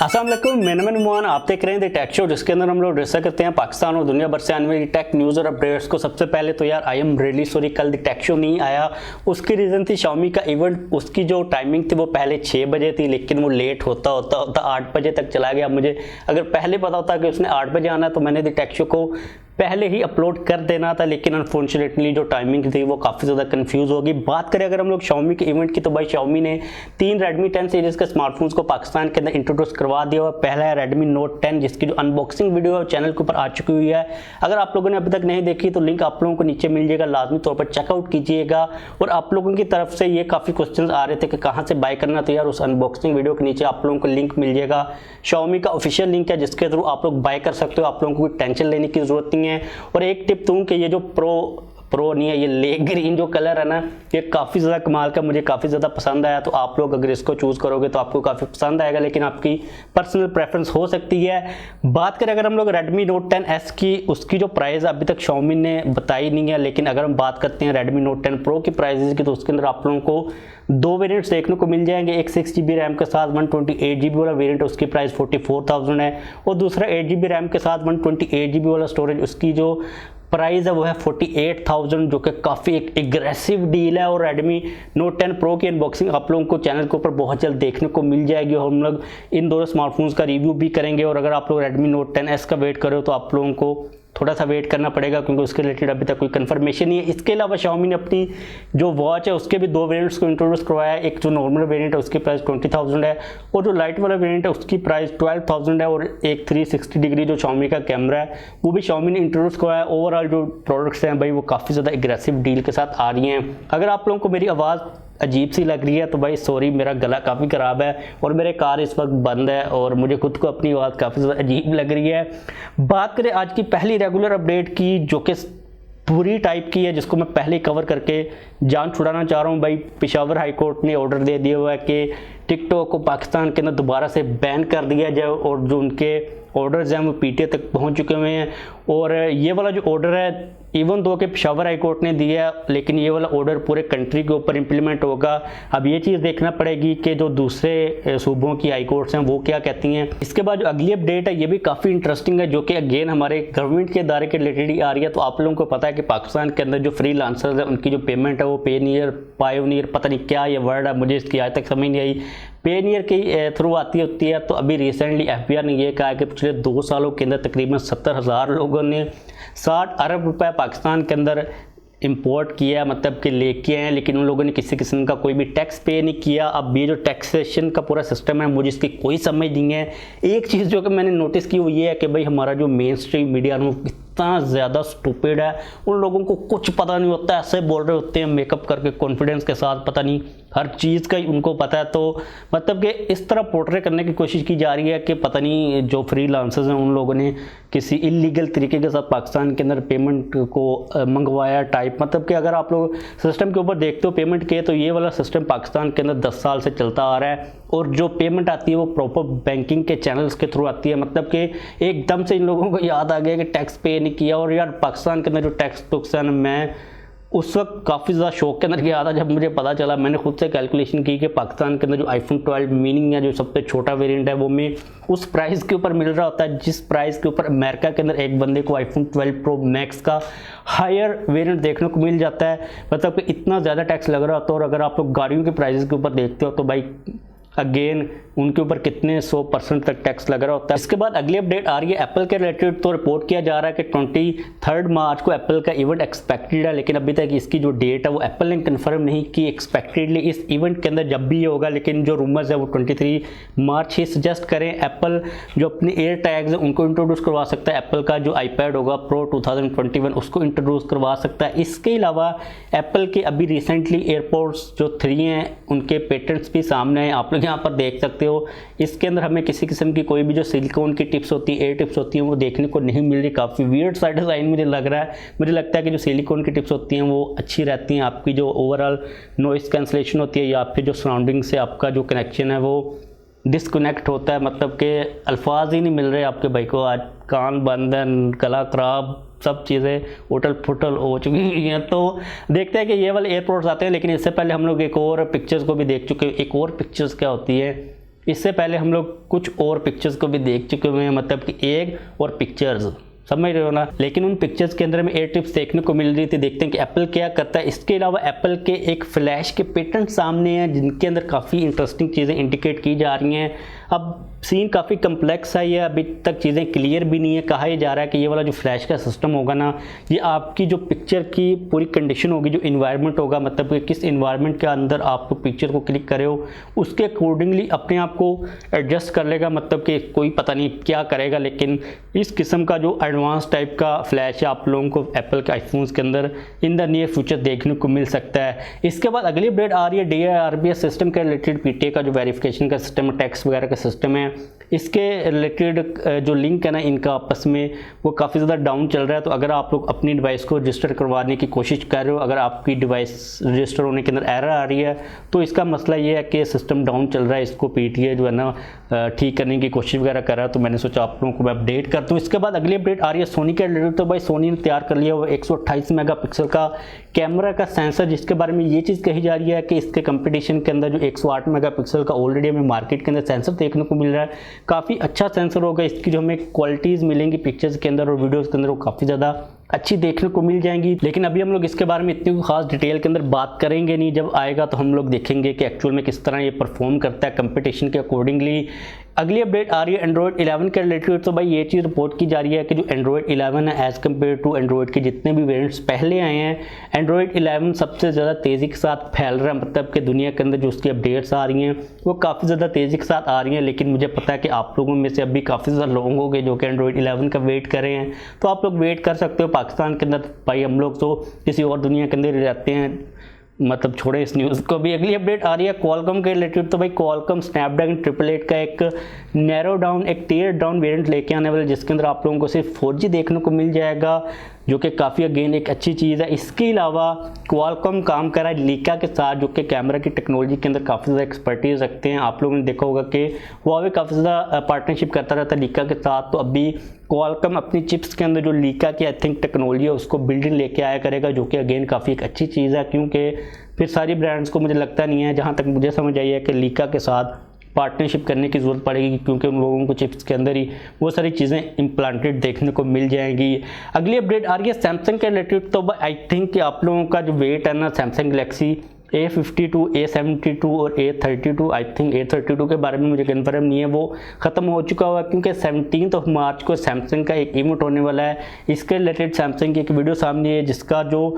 अस्सलाम वालेकुम, मैं नुमान, आप देख रहे हैं द टेक शो, जिसके अंदर हम लोग डिस्कस करते हैं पाकिस्तान और दुनिया भर से आने वाली टेक न्यूज़ और अपडेट्स को। सबसे पहले तो यार आई एम रियली सॉरी, कल द टेक शो नहीं आया। उसकी रीज़न थी Xiaomi का इवेंट। उसकी जो टाइमिंग थी वो पहले 6 बजे थी, लेकिन वो लेट होता 8 बजे तक चला गया। मुझे अगर पहले पता होता कि उसने 8 बजे आना तो मैंने द टेक शो को पहले ही अपलोड कर देना था, लेकिन अनफॉर्चुनेटली जो टाइमिंग थी वो काफ़ी ज़्यादा कंफ्यूज होगी। बात करें अगर हम लोग Xiaomi के इवेंट की, तो भाई Xiaomi ने 3 Redmi 10 सीरीज़ के स्मार्टफोन्स को पाकिस्तान के अंदर इंट्रोड्यूस करवा दिया हुआ। पहला है Redmi Note 10, जिसकी जो अनबॉक्सिंग वीडियो है चैनल के ऊपर आ चुकी हुई है। अगर आप लोगों ने अभी तक नहीं देखी तो लिंक आप लोगों को नीचे मिल जाएगा, लाजमी तौर पर चेकआउट कीजिएगा। और आप लोगों की तरफ से ये काफ़ी क्वेश्चन आ रहे थे कि कहाँ से बाय करना, तो यार उस अनबॉक्सिंग वीडियो के नीचे आप लोगों को लिंक मिल जाएगा। Xiaomi का ऑफिशियल लिंक है, जिसके थ्रू आप लोग बाय कर सकते हो। आप लोगों को कोई टेंशन लेने की जरूरत नहीं है। और एक टिप दूं कि ये जो प्रो नहीं है, ये ले ग्रीन जो कलर है ना, ये काफ़ी ज़्यादा कमाल का, मुझे काफ़ी ज़्यादा पसंद आया। तो आप लोग अगर इसको चूज़ करोगे तो आपको काफ़ी पसंद आएगा, लेकिन आपकी पर्सनल प्रेफरेंस हो सकती है। बात करें अगर हम लोग Redmi Note 10S की, उसकी जो प्राइस अभी तक Xiaomi ने बताई नहीं है, लेकिन अगर हम बात करते हैं Redmi Note 10 Pro की प्राइस की, तो उसके अंदर आप लोगों को 2 वेरिएंट्स देखने को मिल जाएंगे। एक 6GB रैम के साथ 128GB वाला वेरिएंट, उसकी प्राइस 44,000 है। और दूसरा 8GB रैम के साथ 128GB वाला स्टोरेज, उसकी जो प्राइस है वो है 48,000, जो कि काफ़ी एक एग्रेसिव डील है। और Redmi Note 10 Pro की अनबॉक्सिंग आप लोगों को चैनल के ऊपर बहुत जल्द देखने को मिल जाएगी। और हम लोग इन दोनों स्मार्टफोन्स का रिव्यू भी करेंगे। और अगर आप लोग Redmi Note 10S का वेट कर रहे हो तो आप लोगों को थोड़ा सा वेट करना पड़ेगा, क्योंकि उसके रिलेटेड अभी तक कोई कंफर्मेशन नहीं है। इसके अलावा Xiaomi ने अपनी जो वॉच है उसके भी 2 वेरिएंट्स को इंट्रोड्यूस करवाया है। एक जो नॉर्मल वेरिएंट है उसकी प्राइस 20,000 है, और जो लाइट वाला वेरिएंट है उसकी प्राइस 12,000 है। और एक 360 डिग्री जो Xiaomi का कैमरा है वो भी Xiaomi ने इंट्रोड्यूस करवाया है। ओवरऑल जो प्रोडक्ट्स हैं भाई वो काफ़ी ज़्यादा एग्रेसिव डील के साथ आ रही हैं। अगर आप लोगों को मेरी आवाज़ अजीब सी लग रही है तो भाई सॉरी, मेरा गला काफ़ी ख़राब है और मेरे कार इस वक्त बंद है और मुझे खुद को अपनी आवाज़ काफ़ी ज़्यादा अजीब लग रही है। बात करें आज की पहली रेगुलर अपडेट की, जो कि पूरी टाइप की है, जिसको मैं पहले कवर करके जान छुड़ाना चाह रहा हूँ। भाई पेशावर हाई कोर्ट ने ऑर्डर दे दिया हुआ है कि टिकटॉक को पाकिस्तान के अंदर दोबारा से बैन कर दिया जाए, और जो उनके ऑर्डर्स हैं वो PTA तक पहुंच चुके हुए हैं। और ये वाला जो ऑर्डर है, इवन दो के पेशावर हाई कोर्ट ने दिया है, लेकिन ये वाला ऑर्डर पूरे कंट्री के ऊपर इंप्लीमेंट होगा। अब ये चीज़ देखना पड़ेगी कि जो दूसरे सूबों की हाई कोर्ट्स हैं वो क्या कहती हैं। इसके बाद जो अगली अपडेट है ये भी काफ़ी इंटरेस्टिंग है, जो कि अगेन हमारे गवर्नमेंट के इदारे के रिलेटेड ही आ रही है। तो आप लोगों को पता है कि पाकिस्तान के अंदर जो फ्रीलांसर्स हैं उनकी जो पेमेंट है वो पायोनियर पता नहीं क्या ये वर्ड है, मुझे इसकी आज तक समझ नहीं आई, पेनियर के थ्रू आती होती है। तो अभी रिसेंटली FBI ने यह कहा कि पिछले 2 सालों के अंदर तकरीबन 70,000 लोगों ने 60 अरब रुपए पाकिस्तान के अंदर इंपोर्ट किया है, मतलब कि लेके आए हैं, लेकिन उन लोगों ने किसी किस्म का कोई भी टैक्स पे नहीं किया। अब ये जो टैक्सेशन का पूरा सिस्टम है मुझे इसकी कोई समझ नहीं है। एक चीज़ जो कि मैंने नोटिस की वो ये है कि भाई हमारा जो मेन स्ट्रीम मीडिया है इतना ज़्यादा स्टूपिड है, उन लोगों को कुछ पता नहीं होता, ऐसे बोल रहे होते हैं मेकअप करके कॉन्फिडेंस के साथ, पता नहीं हर चीज़ का ही उनको पता है। तो मतलब कि इस तरह पोर्ट्रे करने की कोशिश की जा रही है कि पता नहीं जो फ्रीलांसर्स हैं उन लोगों ने किसी इलीगल तरीके के साथ पाकिस्तान के अंदर पेमेंट को मंगवाया टाइप। मतलब कि अगर आप लोग सिस्टम के ऊपर देखते हो पेमेंट के, तो ये वाला सिस्टम पाकिस्तान के अंदर 10 साल से चलता आ रहा है, और जो पेमेंट आती है वो प्रॉपर बैंकिंग के चैनल्स के थ्रू आती है। मतलब कि एकदम से इन लोगों को याद आ गया कि टैक्स पे नहीं किया। और यार पाकिस्तान के अंदर जो टैक्स बुक्स हैं, मैं उस वक्त काफ़ी ज़्यादा शौक के अंदर गया था जब मुझे पता चला। मैंने खुद से कैलकुलेशन की कि पाकिस्तान के अंदर जो iPhone 12 मीनिंग है, जो सबसे छोटा वेरिएंट है, वो में उस प्राइस के ऊपर मिल रहा होता है जिस प्राइस के ऊपर अमेरिका के अंदर एक बंदे को iPhone 12 Pro Max का हायर वेरिएंट देखने को मिल जाता है। मतलब कि इतना ज़्यादा टैक्स लग रहा होता है। और अगर आप लोग गाड़ियों के प्राइस के ऊपर देखते हो तो भाई अगेन उनके ऊपर कितने 100% तक टैक्स लग रहा होता है। इसके बाद अगली अपडेट आ रही है एप्पल के रिलेटेड। तो रिपोर्ट किया जा रहा है कि 23 मार्च को एप्पल का इवेंट एक्सपेक्टेड है, लेकिन अभी तक इसकी जो डेट है वो एप्पल ने कंफर्म नहीं की एक्सपेक्टेडली इस इवेंट के अंदर जब भी ये होगा। लेकिन जो रूमर्स है वो 23 मार्च ही सजेस्ट करें। एप्पल जो अपने एयर टैग्स हैं उनको इंट्रोड्यूस करवा सकता है। एप्पल का जो iPad होगा Pro 2021 उसको इंट्रोड्यूस करवा सकता है। इसके अलावा एप्पल के अभी रिसेंटली एयरपोर्ट्स जो 3 हैं उनके पेटेंट्स भी सामने हैं, आप लोग यहाँ पर देख सकते हो। इसके अंदर हमें किसी किस्म की कोई भी जो सिलिकॉन की टिप्स होती है, एयर टिप्स होती हैं, वो देखने को नहीं मिल रही। काफ़ी वियर्ड सा डिज़ाइन मुझे लग रहा है। मुझे लगता है कि जो सिलिकॉन की टिप्स होती हैं वो अच्छी रहती हैं, आपकी जो ओवरऑल नॉइस कैंसलेशन होती है या फिर जो सराउंडिंग से आपका जो कनेक्शन है वो डिस्कनेक्ट होता है। मतलब कि अल्फाज ही नहीं मिल रहे आपके भाई को, आज कान बंद है, गला ख़राब, सब चीज़ें उटल फुटल हो चुकी हैं। तो देखते हैं कि ये वाले एयरपोर्ट्स आते हैं, लेकिन इससे पहले हम लोग एक और पिक्चर्स को भी देख चुके हैं। एक और पिक्चर्स क्या होती है इससे पहले हम लोग कुछ और पिक्चर्स को भी देख चुके हुए हैं, मतलब कि एग और पिक्चर्स, समझ रहे हो ना। लेकिन उन पिक्चर्स के अंदर में एयर टिप्स देखने को मिल रही थी। देखते हैं कि एप्पल क्या करता है। इसके अलावा एप्पल के एक फ्लैश के पेटेंट सामने हैं जिनके अंदर काफ़ी इंटरेस्टिंग चीज़ें इंडिकेट की जा रही हैं। अब सीन काफ़ी कम्प्लेक्स है, ये अभी तक चीज़ें क्लियर भी नहीं है। कहा यह जा रहा है कि ये वाला जो फ्लैश का सिस्टम होगा ना, ये आपकी जो पिक्चर की पूरी कंडीशन होगी, जो इन्वायरमेंट होगा, मतलब कि किस इन्वायरमेंट के अंदर आप पिक्चर को क्लिक करे हो उसके अकॉर्डिंगली अपने आप को एडजस्ट कर लेगा। मतलब कि कोई पता नहीं क्या करेगा, लेकिन इस किस्म का जो एडवांस टाइप का फ्लैश है आप लोगों को एप्पल के आईफोन्स के अंदर इन द नियर फ्यूचर देखने को मिल सकता है। इसके बाद अगली अपडेट आ रही है DIRBS सिस्टम के रिलेटेड। पीटीए का जो वेरिफिकेशन का सिस्टम है, टैक्स वगैरह का सिस्टम है, इसके रिलेटेड जो लिंक है ना इनका आपस में, वो काफ़ी ज़्यादा डाउन चल रहा है। तो अगर आप लोग अपनी डिवाइस को रजिस्टर करवाने की कोशिश कर रहे हो, अगर आपकी डिवाइस रजिस्टर होने के अंदर एरर आ रही है, तो इसका मसला ये है कि सिस्टम डाउन चल रहा है। इसको पीटीए जो है ना ठीक करने की कोशिश वगैरह कर रहा है। तो मैंने सोचा आप लोगों को मैं अपडेट करता हूँ। इसके बाद अगली अपडेट आ रही है सोनी के रिलेटेड। तो भाई सोनी ने तैयार कर लिया वो 128 मेगापिक्सल का कैमरा का सेंसर, जिसके बारे में ये चीज़ कही जा रही है कि इसके कंपटीशन के अंदर जो 108 मेगापिक्सल का ऑलरेडी हमें मार्केट के अंदर सेंसर देखने को मिल रहा है, काफ़ी अच्छा सेंसर होगा। इसकी जो हमें क्वालिटीज़ मिलेंगी पिक्चर्स के अंदर और वीडियोज़ के अंदर, वो काफ़ी ज़्यादा अच्छी देखने को मिल जाएंगी। लेकिन अभी हम लोग इसके बारे में इतनी खास डिटेल के अंदर बात करेंगे नहीं। जब आएगा तो हम लोग देखेंगे कि एक्चुअल में किस तरह ये परफॉर्म करता है कंपटीशन के अकॉर्डिंगली। अगली अपडेट आ रही है एंड्रॉयड 11 के रिलेटेड। तो भाई ये चीज़ रिपोर्ट की जा रही है कि जो एंड्रॉयड 11 है एज़ कम्पेयर टू एंड्रॉयड के जितने भी वेरिएंट्स पहले आए हैं, एंड्रॉयड 11 सबसे ज़्यादा तेज़ी के साथ फैल रहा है। मतलब कि दुनिया के अंदर जो उसकी अपडेट्स आ रही हैं वो काफ़ी ज़्यादा तेज़ी के साथ आ रही हैं। लेकिन मुझे पता है कि आप लोगों में से अभी काफ़ी ज़्यादा लोग होंगे जो कि एंड्रॉयड 11 का वेट कर रहे हैं। तो आप लोग वेट कर सकते हो। पाकिस्तान के अंदर भाई हम लोग तो किसी और दुनिया के अंदर रहते हैं, मतलब छोड़े इस न्यूज़ को भी। अगली अपडेट आ रही है क्वालकॉम के रिलेटेड। तो भाई क्वालकॉम स्नैपड्रैगन 888 का एक नैरो डाउन, एक टियर डाउन वेरिएंट लेके आने वाले, जिसके अंदर आप लोगों को सिर्फ 4G देखने को मिल जाएगा, जो कि काफ़ी अगेन एक अच्छी चीज़ है। इसके अलावा क्वालकॉम काम कर रहा है लीका के साथ, जो कि कैमरा की टेक्नोलॉजी के अंदर काफ़ी ज़्यादा एक्सपर्टीज रखते हैं। आप लोगों ने देखा होगा कि Huawei काफ़ी ज़्यादा पार्टनरशिप करता रहता है लीका के साथ। तो अभी क्वालकॉम अपनी चिप्स के अंदर जो लीका की आई थिंक टेक्नोलॉजी है उसको बिल्ड लेके आया करेगा, जो कि अगेन काफ़ी एक अच्छी चीज़ है। क्योंकि फिर सारी ब्रांड्स को मुझे लगता नहीं है, जहाँ तक मुझे समझ आई है, कि लीका के साथ पार्टनरशिप करने की ज़रूरत पड़ेगी, क्योंकि उन लोगों को चिप्स के अंदर ही वो सारी चीज़ें इम्प्लांटेड देखने को मिल जाएंगी। अगली अपडेट आ रही है सैमसंग के रिलेटेड। तो आई थिंक कि आप लोगों का जो वेट है ना सैमसंग गैलेक्सी A52, A72 और A32, आई थिंक A32 के बारे में मुझे कन्फर्म नहीं है, वो ख़त्म हो चुका हुआ, क्योंकि 17 मार्च को सैमसंग का एक इवेंट होने वाला है। इसके रिलेटेड सैमसंग की एक वीडियो सामने है जिसका जो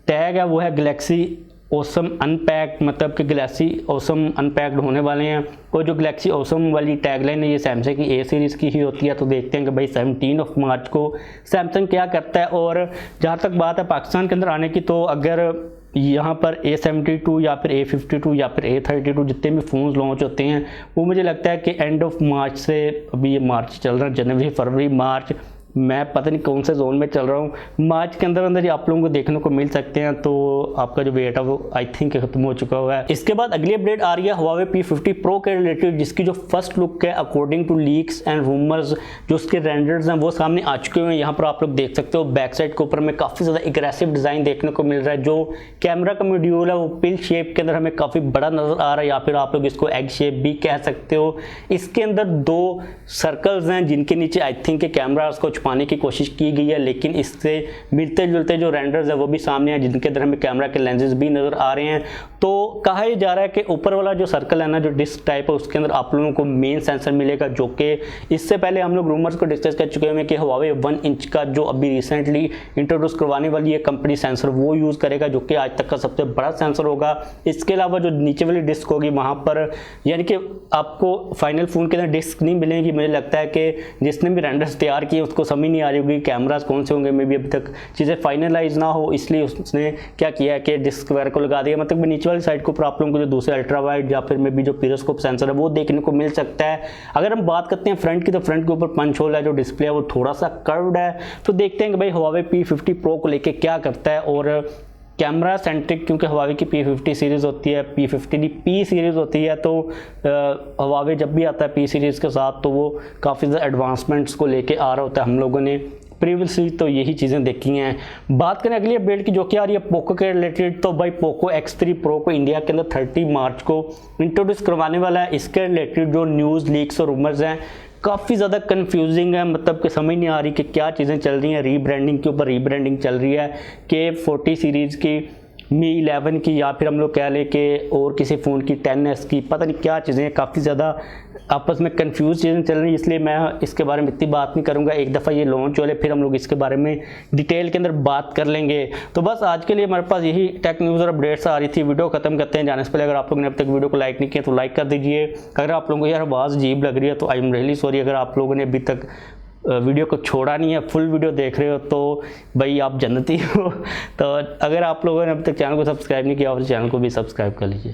टैग है वो है गैलेक्सी ओसम अनपैक्ड, मतलब कि गैलेक्सी ओसम अनपैक्ड होने वाले हैं। और जो गैलेक्सी ओसम वाली टैगलाइन है ये सैमसंग की A सीरीज़ की ही होती है। तो देखते हैं कि भाई 17 मार्च को सैमसंग क्या करता है। और जहाँ तक बात है पाकिस्तान के अंदर आने की, तो अगर यहाँ पर A72 या फिर A52 या फिर A32 जितने भी फ़ोन्स लॉन्च होते हैं वो मुझे लगता है कि एंड ऑफ मार्च से, अभी ये मार्च चल रहा है, जनवरी फरवरी मार्च, मैं पता नहीं कौन से जोन में चल रहा हूँ, मार्च के अंदर अंदर ही आप लोगों को देखने को मिल सकते हैं। तो आपका जो वेट है वो आई थिंक खत्म हो चुका हुआ है। इसके बाद अगली अपडेट आ रही है Huawei P50 Pro के रिलेटेड, जिसकी जो फर्स्ट लुक है according to leaks and rumours, जो उसके रेंडर्स हैं वो सामने आ चुके हुए हैं। यहाँ पर आप लोग देख सकते हो बैक साइड के ऊपर में काफ़ी ज़्यादा एग्रेसिव डिज़ाइन देखने को मिल रहा है। जो कैमरा का मॉड्यूल है वो पिल शेप के अंदर हमें काफ़ी बड़ा नज़र आ रहा है, या फिर आप लोग इसको एग शेप भी कह सकते हो। इसके अंदर 2 सर्कल्स हैं जिनके नीचे आई थिंक कैमरा को छुपाने की कोशिश की गई है, लेकिन इससे मिलते जुलते जो रेंडर्स है वो भी सामने हैं, जिनके अंदर हमें कैमरा के लेंसेज भी नजर आ रहे हैं। तो कहा यह जा रहा है कि ऊपर वाला जो सर्कल है ना, जो डिस्क टाइप है, उसके अंदर आप लोगों को मेन सेंसर मिलेगा, जो कि इससे पहले हम लोग रूमर्स को डिस्कस कर चुके हैं कि Huawei 1 इंच का जो अभी रिसेंटली इंट्रोड्यूस करवाने वाली है कंपनी सेंसर, वो यूज़ करेगा, जो कि आज तक का सबसे बड़ा सेंसर होगा। इसके अलावा जो नीचे वाली डिस्क होगी वहाँ पर, यानी कि आपको फाइनल फ़ोन के अंदर डिस्क नहीं मिलेगी। मुझे लगता है कि जिसने भी रेंडर्स तैयार किए उसको समझ नहीं आ रही होगी कैमरास कौन से होंगे, मे भी अभी तक चीज़ें फाइनलाइज ना हो, इसलिए उसने क्या किया है कि डिस्क वगैरह को लगा दिया। मतलब नीचे वाली साइड के ऊपर आप लोगों को जो दूसरे अल्ट्रा वाइड या फिर मे भी जो पीरोस्कोप सेंसर है वो देखने को मिल सकता है। अगर हम बात करते हैं फ्रंट की, तो फ्रंट के ऊपर पंच होल है, जो डिस्प्ले है वो थोड़ा सा कर्व्ड है। तो देखते हैं कि भाई Huawei P50 Pro को लेके क्या करता है। और कैमरा सेंट्रिक, क्योंकि Huawei की P50 सीरीज़ होती है, P50 की P सीरीज़ होती है, तो Huawei जब भी आता है P सीरीज़ के साथ तो वो काफ़ी ज़्यादा एडवांसमेंट्स को लेके आ रहा होता है। हम लोगों ने प्रीवियसली तो यही चीज़ें देखी हैं। बात करें अगली अपडेट की जो कि आ रही है पोको के रिलेटेड, तो भाई पोको X3 Pro को इंडिया के अंदर 30 मार्च को इंट्रोड्यूस करवाने वाला है। इसके रिलेटेड जो न्यूज़ लीक्स और रूमर्स हैं काफ़ी ज़्यादा कंफ्यूजिंग है, मतलब कि समझ नहीं आ रही कि क्या चीज़ें चल रही हैं। रीब्रांडिंग के ऊपर रीब्रांडिंग चल रही है कि 40 सीरीज़ की, मी 11 की, या फिर हम लोग कह लें कि और किसी फ़ोन की 10S की, पता नहीं क्या चीज़ें हैं, काफ़ी ज़्यादा आपस में कंफ्यूज चीज़ें चल रही हैं। इसलिए मैं इसके बारे में इतनी बात नहीं करूँगा, एक दफ़ा ये लॉन्च हो ले फिर हम लोग इसके बारे में डिटेल के अंदर बात कर लेंगे। तो बस आज के लिए हमारे पास यही टेक न्यूज़ और अपडेट्स आ रही थी। वीडियो खत्म करते हैं, जाने से पहले अगर आप लोगों ने अब तक वीडियो को लाइक नहीं किया तो लाइक कर दीजिए। अगर आप लोगों को यार आवाज़ अजीब लग रही है तो आई एम रियली सॉरी। अगर आप लोगों ने अभी तक वीडियो को छोड़ा नहीं है, फुल वीडियो देख रहे हो तो भाई आप जन्नती हो। तो अगर आप लोगों ने अब तक चैनल को सब्सक्राइब नहीं किया तो चैनल को भी सब्सक्राइब कर लीजिए।